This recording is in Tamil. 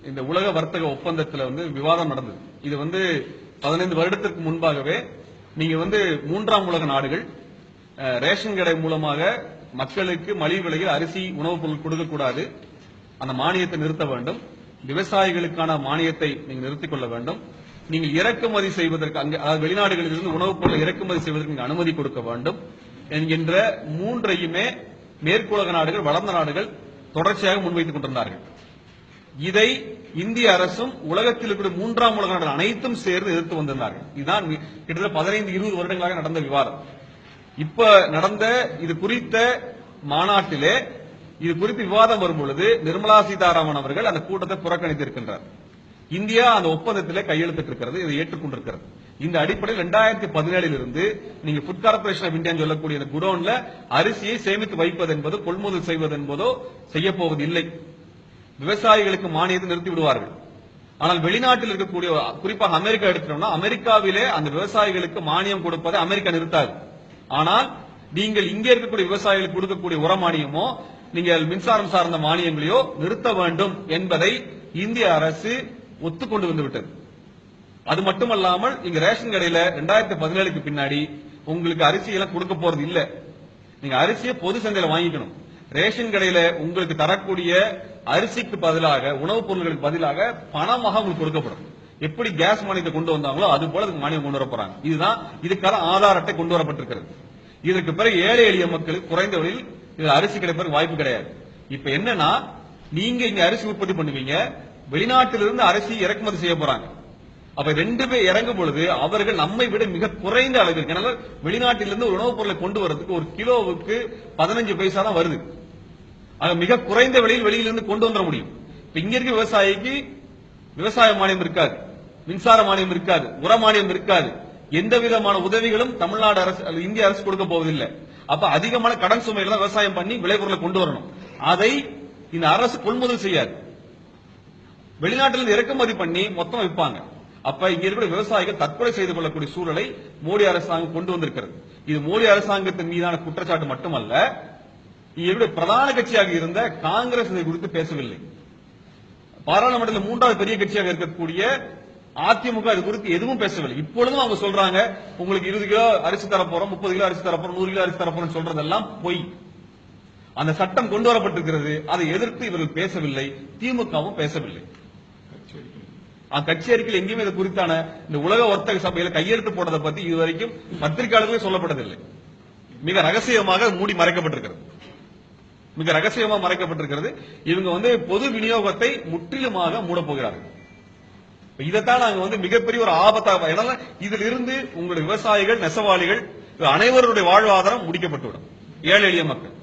இந்த உலக வர்த்தக ஒப்பந்தத்தில் விவாதம் நடந்தது. இது 15 வருடத்திற்கு முன்பாகவே நீங்க மூன்றாம் உலக நாடுகள் ரேஷன் கடை மூலமாக மக்களுக்கு மலிவு விலையில் அரிசி உணவுப் பொருள் கொடுக்கக்கூடாது, அந்த மானியத்தை நிறுத்த வேண்டும், விவசாயிகளுக்கான மானியத்தை நீங்கள் நிறுத்திக் கொள்ள வேண்டும், நீங்கள் இறக்குமதி செய்வதற்கு அதாவது வெளிநாடுகளில் இருந்து உணவுப் பொருளை இறக்குமதி செய்வதற்கு நீங்கள் அனுமதி கொடுக்க வேண்டும் என்கின்ற மூன்றையுமே மேற்குலக நாடுகள், வளர்ந்த நாடுகள் தொடர்ச்சியாக முன்வைத்துக் கொண்டிருந்தார்கள். இதை இந்திய அரசும் உலகத்தில் இருக்கிற மூன்றாம் உலக நாடுகள் அனைத்தும் சேர்ந்து எதிர்த்து வந்திருந்தார்கள். இதுதான் கிட்டத்தட்ட 15-20 வருடங்களாக நடந்த விவாதம். இப்ப நடந்த இது குறித்த மாநாட்டிலே இது குறித்து விவாதம் வரும்பொழுது நிர்மலா சீதாராமன் அவர்கள் அந்த கூட்டத்தை புறக்கணித்திருக்கின்றார். இந்தியா அந்த ஒப்பந்தத்திலே கையெழுத்திட்டிருக்கிறது, இதை ஏற்றுக்கொண்டிருக்கிறது. இந்த அடிப்படையில் 2017 இருந்து நீங்க ஃபுட் கார்பரேஷன் ஆஃப் இந்தியா சொல்லக்கூடிய இந்த குடோன்ல அரிசியை சேமித்து வைப்பது என்பதோ கொள்முதல் செய்வது என்பதோ செய்யப்போவது இல்லை. விவசாயிகளுக்கு மானியத்தை நிறுத்தி விடுவார்கள். ஆனால் வெளிநாட்டில் இருக்கக்கூடிய குறிப்பாக அமெரிக்கா எடுத்துட்டோம்னா அமெரிக்காவிலே அந்த விவசாயிகளுக்கு மானியம் கொடுப்பதை அமெரிக்கா நிறுத்தாது. ஆனால் நீங்கள் இங்கே இருக்கக்கூடிய விவசாயிகளுக்கு கொடுக்கக்கூடிய உர மானியமோ நீங்கள் மின்சாரம் சார்ந்த மானியங்களையோ நிறுத்த வேண்டும் என்பதை இந்திய அரசு ஒத்துக்கொண்டு வந்துவிட்டது. அது மட்டுமல்லாமல் இங்க ரேஷன் கடையில 2017க்கு பின்னாடி உங்களுக்கு அரிசி எல்லாம் கொடுக்க போறது இல்ல. நீங்க அரிசியை பொது சந்தையில வாங்கிக்கணும். ரேஷன் கடையில உங்களுக்கு தரக்கூடிய அரிசிக்கு பதிலாக உணவுப் பொருட்களுக்கு பதிலாக பணமாக உங்களுக்கு கொடுக்கப்படும். எப்படி கேஸ் மானியத்தை கொண்டு வந்தாங்களோ அது போல மானியம் கொண்டு வர போறாங்க. இதுதான் இதுக்கான ஆதார் அட்டை கொண்டு வரப்பட்டிருக்கிறது. இதற்கு பிறகு ஏழை எளிய மக்களுக்கு குறைந்த விலையில் இது அரிசி கிடைப்பதற்கு வாய்ப்பு கிடையாது. இப்ப என்னன்னா நீங்க இங்க அரிசி உற்பத்தி பண்ணுவீங்க, வெளிநாட்டிலிருந்து அரிசி இறக்குமதி செய்ய போறாங்க. அப்ப 2 பேர் இறங்கும் பொழுது அவர்கள் நம்மை விட மிக குறைந்த அளவிற்கு, ஏன்னா வெளிநாட்டிலிருந்து ஒரு உணவுப் பொருளை கொண்டு வரதுக்கு ஒரு கிலோவுக்கு 15 பைசா தான் வருது. மிக குறைந்த விலையில் வெளியிலிருந்து கொண்டு வந்துட முடியும். இப்ப இங்க இருக்க விவசாயிக்கு விவசாய மானியம் இருக்காது, மின்சார மானியம் இருக்காது, உர மானியம் இருக்காது, எந்த விதமான உதவிகளும் தமிழ்நாடு அரசு இந்திய அரசு கொடுக்க போவதில்லை. அப்ப அதிகமான கடன் சுமைகளை தான் விவசாயம் பண்ணி விளைபொருளை கொண்டு வரணும். அதை இந்த அரசு கொள்முதல் செய்யாது, வெளிநாட்டிலிருந்து இறக்குமதி பண்ணி மொத்தம் விற்பாங்க. அப்ப இங்க இருக்கிற விவசாயிகள் தற்கொலை செய்து கொள்ளக்கூடிய சூழலை மோடி அரசாங்கம் கொண்டு வந்திருக்கிறது. இது மோடி அரசாங்கத்தின் மீதான குற்றச்சாட்டு மட்டுமல்ல, இவருடைய பிரதான கட்சியாக இருந்த காங்கிரஸ் இதை குறித்து பேசவில்லை. பாராளுமன்றத்தில் 3வது பெரிய கட்சியாக இருக்கக்கூடிய அதிமுக இது குறித்து எதுவும் பேசவில்லை. இப்பொழுதும் அவங்க சொல்றாங்க உங்களுக்கு 20 கிலோ அரிசி தரப்போறோம், 30 கிலோ அரிசி தரப்போறோம், 100 கிலோ அரிசி தரப்போறோம் சொல்றதெல்லாம் பொய். அந்த சட்டம் கொண்டு வரப்பட்டிருக்கிறது, அதை எதிர்த்து இவர்கள் பேசவில்லை, திமுகவும் பேசவில்லை. கட்சி அறிக்கையில் எங்கேயுமே இது குறித்தான இந்த உலக வர்த்தக சபையில கையெழுத்து போட்டதை பத்தி இதுவரைக்கும் பத்திரிகையாளர்களே சொல்லப்பட்டதில்லை. மிக ரகசியமாக மூடி மறைக்கப்பட்டிருக்கிறது, மிக ரகசியமாக மறைக்கப்பட்டிருக்கிறது. இவங்க பொது விநியோகத்தை முற்றிலுமாக மூட போகிறார்கள். இதைத்தான் நாங்க மிகப்பெரிய ஒரு ஆபத்தாக, ஏன்னா இதில் இருந்து உங்களுடைய விவசாயிகள், நெசவாளிகள் அனைவருடைய வாழ்வாதாரம் முடிக்கப்பட்டுவிடும், ஏழை எளிய மக்கள்.